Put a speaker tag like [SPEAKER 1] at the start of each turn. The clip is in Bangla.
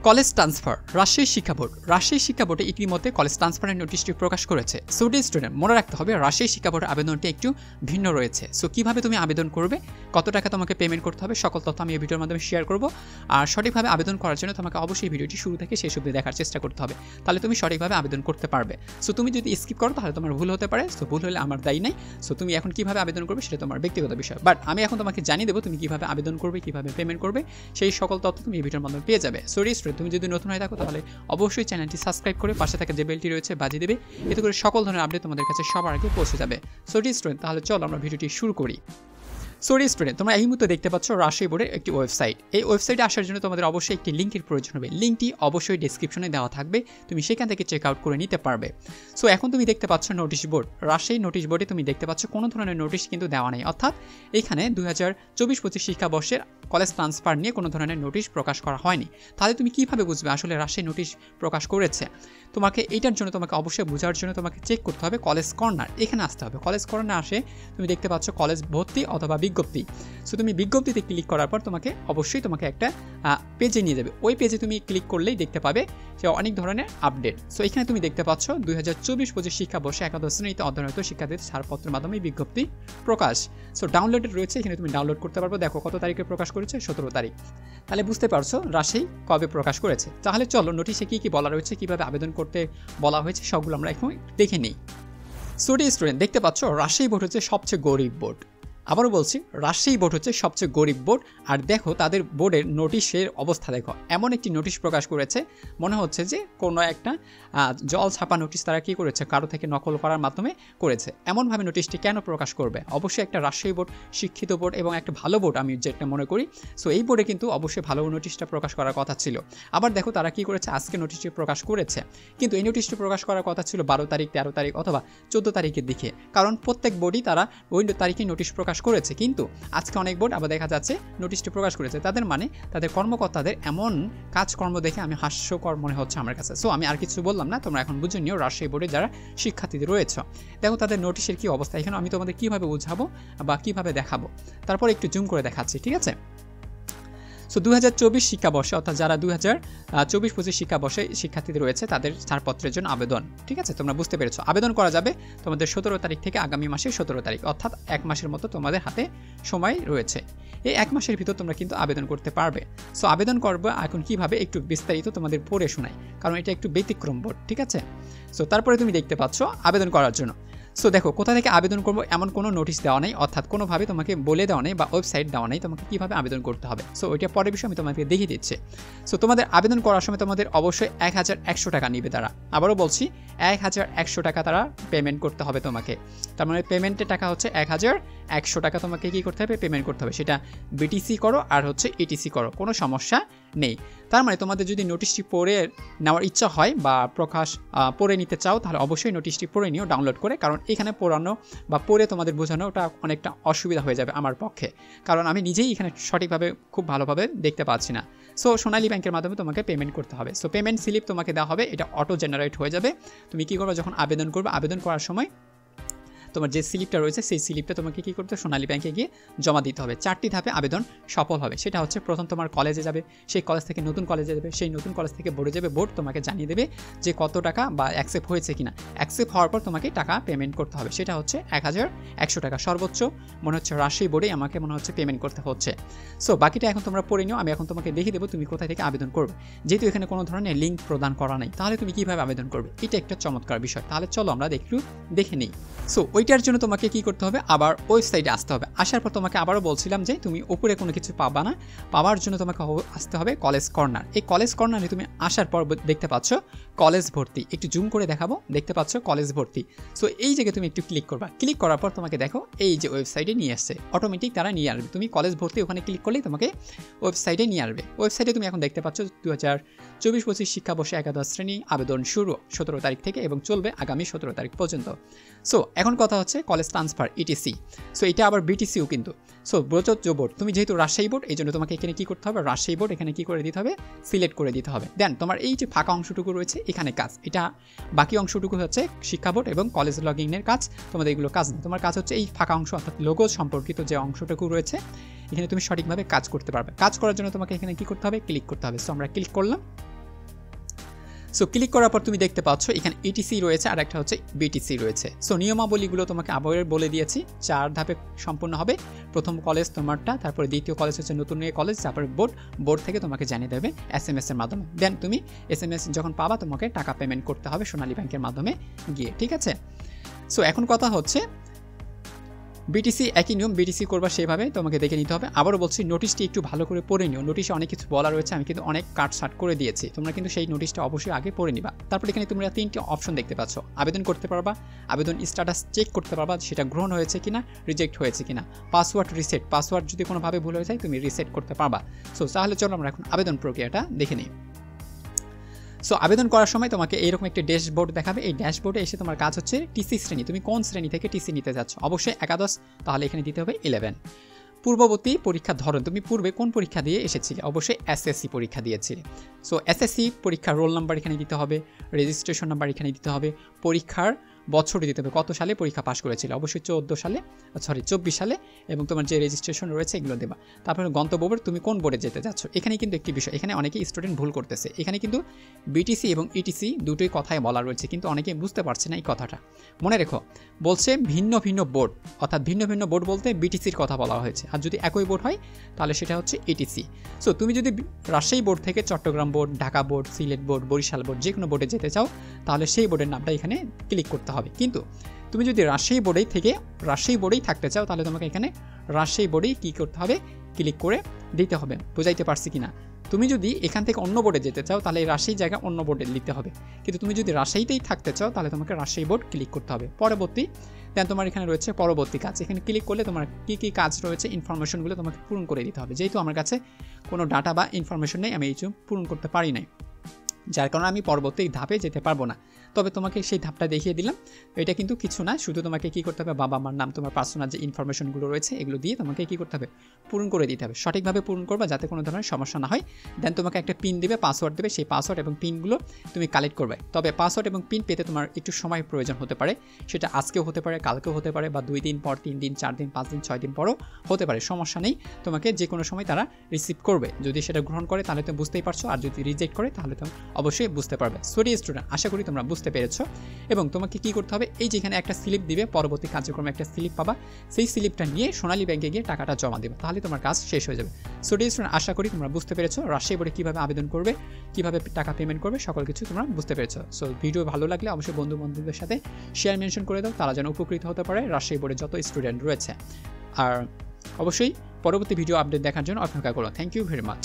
[SPEAKER 1] কলেজ ট্রান্সফার রাজশাহী শিক্ষা বোর্ড। রাজশাহী শিক্ষা বোর্ডে ইতিমধ্যে কলেজ ট্রান্সফারের নোটিশটি প্রকাশ করেছে। সো ডিয়ার স্টুডেন্ট, মনে রাখতে হবে রাজশাহী শিক্ষা বোর্ডের আবেদনটি একটু ভিন্ন রয়েছে। সো কীভাবে তুমি আবেদন করবে, কত টাকা তোমাকে পেমেন্ট করতে হবে, সকল তথ্য আমি এই ভিডিওর মাধ্যমে শেয়ার করব। আর সঠিকভাবে আবেদন করার জন্য তোমাকে অবশ্যই ভিডিওটি শুরু থেকে শেষ অবধি দেখার চেষ্টা করতে হবে, তাহলে তুমি সঠিকভাবে আবেদন করতে পারবে। সো তুমি যদি স্কিপ করো তাহলে তোমার ভুল হতে পারে। সো ভুল হলে আমার দায়ী নাই। সো তুমি এখন কীভাবে আবেদন করবে সেটা তোমার ব্যক্তিগত বিষয়, বাট আমি এখন তোমাকে জানিয়ে দেবো তুমি কীভাবে আবেদন করবে, কীভাবে পেমেন্ট করবে, সেই সকল তথ্য তুমি এই ভিডিওর মাধ্যমে পেয়ে যাবে। সো ডিয়ার স্টুডেন্ট, তুমি যদি নতুন হয়ে থাকো তাহলে অবশ্যই চ্যানেলটি সাবস্ক্রাইব করে পাশে থাকা যে বেলটি রয়েছে বাজিয়ে দেবে, এতে করে সকল ধরনের আপডেট তোমাদের কাছে সবার আগে পৌঁছে যাবে। সো ডিয়ার স্টুডেন্ট, তাহলে চলো আমরা ভিডিওটি শুরু করি। সো ডিয়ার স্টুডেন্ট, তোমরা এই মুহূর্তে দেখতে পাচ্ছ রাজশাহী বোর্ডের একটি ওয়েবসাইট। এই ওয়েবসাইটে আসার জন্য তোমাদের অবশ্যই একটি লিঙ্কের প্রয়োজন হবে। লিঙ্কটি অবশ্যই ডেসক্রিপশনে দেওয়া থাকবে, তুমি সেখান থেকে চেক আউট করে নিতে পারবে। সো এখন তুমি দেখতে পাচ্ছ নোটিশ বোর্ড। রাজশাহী নোটিশ বোর্ডে তুমি দেখতে পাচ্ছ কোনো ধরনের নোটিশ কিন্তু দেওয়া নেই, অর্থাৎ এখানে 2024-25 শিক্ষাবর্ষের কলেজ ট্রান্সফার নিয়ে কোনো ধরনের নোটিশ প্রকাশ করা হয়নি। তাহলে তুমি কীভাবে বুঝবে আসলে রাজশাহী নোটিশ প্রকাশ করেছে? তোমাকে এইটার জন্য তোমাকে অবশ্যই বোঝার জন্য তোমাকে চেক করতে হবে কলেজ কর্নার, এখানে আসতে হবে। কলেজ কর্নার আসে তুমি দেখতে পাচ্ছ কলেজ ভর্তি অথবা বিজ্ঞপ্তি। সো তুমি বিজ্ঞপ্তিতে ক্লিক করার পর তোমাকে অবশ্যই তোমাকে একটা পেজে নিয়ে যাবে। ওই পেজে তুমি ক্লিক করলেই দেখতে পাবে যে অনেক ধরনের আপডেট। সো এখানে তুমি দেখতে পাচ্ছ 2024-25 শিক্ষাবর্ষে একাদশ শ্রেণীতে অধ্যয়নরত শিক্ষার্থীদের ছাড়পত্রের মাধ্যমে বিজ্ঞপ্তি প্রকাশ। সো ডাউনলোডেড রয়েছে, এখানে তুমি ডাউনলোড করতে পারবো। দেখো কত তারিখে প্রকাশ করেছে, 17 তারিখ। তাহলে বুঝতে পারছো রাজশাহী কবে প্রকাশ করেছে। তাহলে চলো নোটিশে কী কী বলা রয়েছে, কীভাবে আবেদন করতে বলা হয়েছে, সবগুলো আমরা এখন দেখে নিই। সো ডিয়ার স্টুডেন্ট, দেখতে পাচ্ছ রাজশাহী বোর্ড হচ্ছে সবচেয়ে গরিব বোর্ড। আবারও বলছি, রাজশাহী বোর্ড হচ্ছে সবচেয়ে গরিব বোর্ড। আর দেখো তাদের বোর্ডের নোটিশের অবস্থা দেখো, এমন একটি নোটিশ প্রকাশ করেছে মনে হচ্ছে যে কোনো একটা জল ছাপা নোটিশ তারা কী করেছে, কারো থেকে নকল করার মাধ্যমে করেছে। এমনভাবে নোটিশটি কেন প্রকাশ করবে? অবশ্যই একটা রাজশাহী বোর্ড শিক্ষিত বোর্ড এবং একটা ভালো বোর্ড আমি যেটা মনে করি। সো এই বোর্ডে কিন্তু অবশ্যই ভালো নোটিশটা প্রকাশ করার কথা ছিল। আবার দেখো তারা কী করেছে, আজকে নোটিশটি প্রকাশ করেছে, কিন্তু এই নোটিশটি প্রকাশ করার কথা ছিল 12 তারিখ, 13 তারিখ অথবা 14 তারিখের দিকে, কারণ প্রত্যেক বোর্ডই তারা ওই তারিখে নোটিশ প্রকাশ করেছে। কিন্তু আজকে অনেক বোর্ড আবার দেখা যাচ্ছে নোটিশটি প্রকাশ করেছে। তাদের মানে তাদের কর্মকর্তাদের এমন কাজকর্ম দেখে আমি হাস্যকর মনে হচ্ছে আমার কাছে। সো আমি আর কিছু বললাম না, তোমরা এখন বুঝে নিও রাজশাহী বোর্ডে যারা শিক্ষার্থীদের রয়েছে। দেখো তাদের নোটিশের কী অবস্থা, এখানে আমি তোমাদের কীভাবে বুঝাবো বা কীভাবে দেখাবো, তারপর একটু জুম করে দেখাচ্ছি, ঠিক আছে? সো 2024 শিক্ষাবর্ষে, অর্থাৎ যারা 2024-25 শিক্ষাবর্ষে শিক্ষার্থীদের রয়েছে তাদের ছাড়পত্রের জন্য আবেদন, ঠিক আছে? তোমরা বুঝতে পেরেছো। আবেদন করা যাবে তোমাদের 17 তারিখ থেকে আগামী মাসের 17 তারিখ, অর্থাৎ 1 মাসের মতো তোমাদের হাতে সময় রয়েছে। এই 1 মাসের ভিতর তোমরা কিন্তু আবেদন করতে পারবে। সো আবেদন করবে এখন কীভাবে একটু বিস্তারিত তোমাদের পড়ে শোনাই, কারণ এটা একটু ব্যতিক্রম বোর্ড, ঠিক আছে? সো তারপরে তুমি দেখতে পাচ্ছ আবেদন করার জন্য। সো দেখো কোথা থেকে আবেদন করবো এমন কোনো নোটিশ দেওয়া নেই, অর্থাৎ কোনোভাবে তোমাকে বলে দেওয়া নেই বা ওয়েবসাইট দেওয়া নেই তোমাকে কীভাবে আবেদন করতে হবে। সো ওইটা পরের বিষয় আমি তোমাকে দেখিয়ে দিচ্ছি। সো তোমাদের আবেদন করার সময় তোমাদের অবশ্যই 1100 টাকা নিবে তারা। আবারও বলছি 1100 টাকা তারা পেমেন্ট করতে হবে তোমাকে। তার মানে পেমেন্টের টাকা হচ্ছে 1100 টাকা তোমাকে কী করতে হবে, পেমেন্ট করতে হবে। সেটা বিটিসি করো আর হচ্ছে ইটিসি করো, কোনো সমস্যা নেই। তার মানে তোমাদের যদি নোটিশটি পড়ে নেওয়ার ইচ্ছা হয় বা পড়ে নিতে চাও তাহলে অবশ্যই নোটিশটি পড়ে নিও ডাউনলোড করে, কারণ এখানে পড়ানো বা পড়ে তোমাদের বোঝানো ওটা অনেকটা অসুবিধা হয়ে যাবে আমার পক্ষে, কারণ আমি নিজেই এখানে সঠিকভাবে খুব ভালোভাবে দেখতে পাচ্ছি না। সো সোনালী ব্যাংকের মাধ্যমে তোমাকে পেমেন্ট করতে হবে। সো পেমেন্ট স্লিপ তোমাকে দেওয়া হবে, এটা অটো জেনারেট হয়ে যাবে। তুমি কী করবে, যখন আবেদন করবে আবেদন করার সময় তোমার যে স্লিপটা রয়েছে সেই স্লিপটা তোমাকে কী করতে হবে, সোনালী ব্যাংকে গিয়ে জমা দিতে হবে। 4টি ধাপে আবেদন সফল হবে। সেটা হচ্ছে প্রথম তোমার কলেজে যাবে, সেই কলেজ থেকে নতুন কলেজে যাবে, সেই নতুন কলেজ থেকে বোর্ডে যাবে, বোর্ড তোমাকে জানিয়ে দেবে যে কত টাকা বা অ্যাকসেপ্ট হয়েছে কিনা। অ্যাকসেপ্ট হওয়ার পর তোমাকে টাকা পেমেন্ট করতে হবে, সেটা হচ্ছে 1100 টাকা সর্বোচ্চ মনে হচ্ছে রাজশাহী বোর্ডে আমাকে মনে হচ্ছে পেমেন্ট করতে হচ্ছে। সো বাকিটা এখন তোমরা পড়ে নিও, আমি এখন তোমাকে দেখিয়ে দেবো তুমি কোথায় থেকে আবেদন করবে। যেহেতু এখানে কোনো ধরনের লিঙ্ক প্রদান করা নেই, তাহলে তুমি কীভাবে আবেদন করবে, এটা একটা চমৎকার বিষয়। তাহলে চলো আমরা একটু দেখে নিই। সো ওইটার জন্য তোমাকে কী করতে হবে, আবার ওয়েবসাইটে আসতে হবে। আসার পর তোমাকে আবারও বলছিলাম যে তুমি উপরে কোনো কিছু পাবা না, পাওয়ার জন্য তোমাকে আসতে হবে কলেজ কর্নার। এই কলেজ কর্নারে তুমি আসার পর দেখতে পাচ্ছ কলেজ ভর্তি, একটু জুম করে দেখাবো, দেখতে পাচ্ছ কলেজ ভর্তি। সো এই জায়গায় তুমি একটু ক্লিক করবা। ক্লিক করার পর তোমাকে দেখো এই যে ওয়েবসাইটে নিয়ে আসছে, অটোমেটিক তারা নিয়ে আসবে। তুমি কলেজ ভর্তি ওখানে ক্লিক করলেই তোমাকে ওয়েবসাইটে নিয়ে আসবে। ওয়েবসাইটে তুমি এখন দেখতে পাচ্ছ 2024-25 শিক্ষাবর্ষে একাদশ শ্রেণী আবেদন শুরু 17 তারিখ থেকে এবং চলবে আগামী 17 তারিখ পর্যন্ত। সো এখন কথা হচ্ছে কলেজ ট্রান্সফার ইটিসি। সো এটা আবার বিটিসিও কিন্তু। সো প্রযোজ্য বোর্ড, তুমি যেহেতু রাজশাহী বোর্ড এই জন্য তোমাকে এখানে কী করতে হবে, রাজশাহী বোর্ড এখানে কী করে দিতে হবে, সিলেক্ট করে দিতে হবে। দেন তোমার এই যে ফাঁকা অংশটুকু রয়েছে এখানে কাজ, এটা বাকি অংশটুকু হচ্ছে শিক্ষা বোর্ড এবং কলেজ লগইনের কাজ, তোমাদের এগুলো কাজ না। তোমার কাজ হচ্ছে এই ফাঁকা অংশ অর্থাৎ লোগো সম্পর্কিত যে অংশটুকু রয়েছে এখানে তুমি সঠিকভাবে কাজ করতে পারবে। কাজ করার জন্য তোমাকে এখানে কী করতে হবে, ক্লিক করতে হবে। সো আমরা ক্লিক করলাম। সো ক্লিক করার পর তুমি দেখতে পাচ্ছ এখানে ইটিসি রয়েছে আর একটা হচ্ছে বিটিসি রয়েছে। সো নিয়মাবলীগুলো তোমাকে আবার বলে দিয়েছি, 4 ধাপে সম্পূর্ণ হবে। প্রথম কলেজ তোমারটা, তারপরে দ্বিতীয় কলেজ হচ্ছে নতুন কলেজ, তারপরে বোর্ড থেকে তোমাকে জানিয়ে দেবে SMS এর মাধ্যমে। দেন তুমি SMS যখন পাবা তোমাকে টাকা পেমেন্ট করতে হবে সোনালী ব্যাংকের মাধ্যমে গিয়ে, ঠিক আছে। সো এখন কথা হচ্ছে বিটিসি একই নিয়ম, বিটিসি করবা সেভাবে তোমাকে দেখে নিতে হবে। আবারও বলছি নোটিশটি একটু ভালো করে পড়ে নিও, নোটিশে অনেক কিছু বলা রয়েছে, আমি কিন্তু অনেক কাটছাট করে দিয়েছি, তোমরা কিন্তু সেই নোটিশটা অবশ্যই আগে পড়ে নিবা। তারপর এখানে তোমরা 3টি অপশন দেখতে পাচ্ছ, আবেদন করতে পারবা, আবেদন স্ট্যাটাস চেক করতে পারবা সেটা গ্রহণ হয়েছে কিনা, রিজেক্ট হয়েছে কিনা, পাসওয়ার্ড রিসেট, পাসওয়ার্ড যদি কোনোভাবে ভুল হয়ে যায় তুমি রিসেট করতে পারবা। সো তাহলে চলো আমরা এখন আবেদন প্রক্রিয়াটা দেখে নিই। সো আবেদন করার সময় তোমাকে এইরকম একটি ড্যাশবোর্ড দেখাবে, এই ড্যাশবোর্ডে এসে তোমার কাজ হচ্ছে টিসি শ্রেণী, তুমি কোন শ্রেণী থেকে টিসি নিতে যাচ্ছ, অবশ্যই একাদশ, তাহলে এখানে দিতে হবে 11। পূর্ববর্তী পরীক্ষার ধরন, তুমি পূর্বে কোন পরীক্ষা দিয়ে এসেছিলে, অবশ্যই SSC পরীক্ষা দিয়েছিলে। সো SSC পরীক্ষার রোল নাম্বার এখানে দিতে হবে, রেজিস্ট্রেশন নাম্বার এখানে দিতে হবে, পরীক্ষার বছরটি দিতে হবে, কত সালে পরীক্ষা পাস করেছিল, অবশ্যই 24 সালে, এবং তোমার যে রেজিস্ট্রেশন রয়েছে এগুলো দেবা। তারপরে গন্তব্য বোর্ড, তুমি কোন বোর্ডে যেতে যাচ্ছ। এখানে কিন্তু একটি বিষয়, এখানে অনেকেই স্টুডেন্ট ভুল করতেছে, এখানে কিন্তু বিটিসি এবং ইটিসি দুটোই কথায় বলা রয়েছে, কিন্তু অনেকে বুঝতে পারছে না এই কথাটা। মনে রেখো, বলছে ভিন্ন ভিন্ন বোর্ড, অর্থাৎ ভিন্ন ভিন্ন বোর্ড বলতে বিটিসির কথা বলা হয়েছে, আর যদি একই বোর্ড হয় তাহলে সেটা হচ্ছে ইটিসি। সো তুমি যদি রাজশাহী বোর্ড থেকে Chittagong board, Dhaka board, Sylhet board, Barisal board যে কোনো বোর্ডে যেতে চাও তাহলে সেই বোর্ডের নামটা এখানে ক্লিক করতে হবে। কিন্তু তুমি যদি রাজশাহী বোর্ডেই থাকতে চাও তাহলে তোমাকে এখানে রাজশাহী বোর্ডেই কী করতে হবে, ক্লিক করে দিতে হবে। বুঝাইতে পারছি কিনা? তুমি যদি এখান থেকে অন্য বোর্ডে যেতে চাও তাহলে রাজশাহী জায়গায় অন্য বোর্ডে লিখতে হবে, কিন্তু তুমি যদি রাজশাহীতেই থাকতে চাও তাহলে তোমাকে রাজশাহী বোর্ড ক্লিক করতে হবে। পরবর্তী, দেন তোমার এখানে রয়েছে পরবর্তী কাজ, এখানে ক্লিক করলে তোমার কী কী কাজ রয়েছে ইনফরমেশনগুলো তোমাকে পূরণ করে দিতে হবে। যেহেতু আমার কাছে কোনো ডাটা বা ইনফরমেশন নেই, আমি এই পূরণ করতে পারি নাই, যার কারণে আমি পরবর্তী ধাপে যেতে পারবো না। তবে তোমাকে সেই ধাপটা দেখিয়ে দিলাম, এটা কিন্তু কিছু না, শুধু তোমাকে কী করতে হবে, বাবা মার নাম, তোমার পার্সোনাল যে ইনফরমেশনগুলো রয়েছে এগুলো দিয়ে তোমাকে কী করতে হবে, পূরণ করে দিতে হবে। সঠিকভাবে পূরণ করবা যাতে কোনো ধরনের সমস্যা না হয়। দেন তোমাকে একটা পিন দেবে, পাসওয়ার্ড দেবে, সেই পাসওয়ার্ড এবং পিনগুলো তুমি কালেক্ট করবে। তবে পাসওয়ার্ড এবং পিন পেতে তোমার একটু সময় প্রয়োজন হতে পারে, সেটা আজকেও হতে পারে, কালকেও হতে পারে, বা 2 দিন পর, 3 দিন, 4 দিন, 5 দিন, 6 দিন পরও হতে পারে, সমস্যা নেই। তোমাকে যে কোনো সময় তারা রিসিভ করবে, যদি সেটা গ্রহণ করে তাহলে তুমি বুঝতেই পারছো, আর যদি রিজেক্ট করে তাহলে তুমি অবশ্যই বুঝতে পারবে। সরি স্টুডেন্ট, আশা করি তোমরা বুঝতে পেরেছো। এবং তোমাকে কি করতে হবে, এই যেখানে একটা স্লিপ দিবে, পরবর্তী কার্যক্রমে একটা স্লিপ পাবা, সেই স্লিপটা নিয়ে সোনালী ব্যাংকে গিয়ে টাকাটা জমা দেবে, তাহলে তোমার কাজ শেষ হয়ে যাবে। সো স্টুডেন্ট, আশা করি তোমরা বুঝতে পেরেছো রাজশাহী বোর্ডে কীভাবে আবেদন করবে, কীভাবে টাকা পেমেন্ট করবে, সকল কিছু তোমরা বুঝতে পেরেছো। সো ভিডিও ভালো লাগলে অবশ্যই বন্ধুদের সাথে শেয়ার মেনশন করে দাও, তারা যেন উপকৃত হতে পারে রাজশাহী বোর্ডে যত স্টুডেন্ট রয়েছে। আর অবশ্যই পরবর্তী ভিডিও আপডেট দেখার জন্য অপেক্ষা করো। Thank you very much.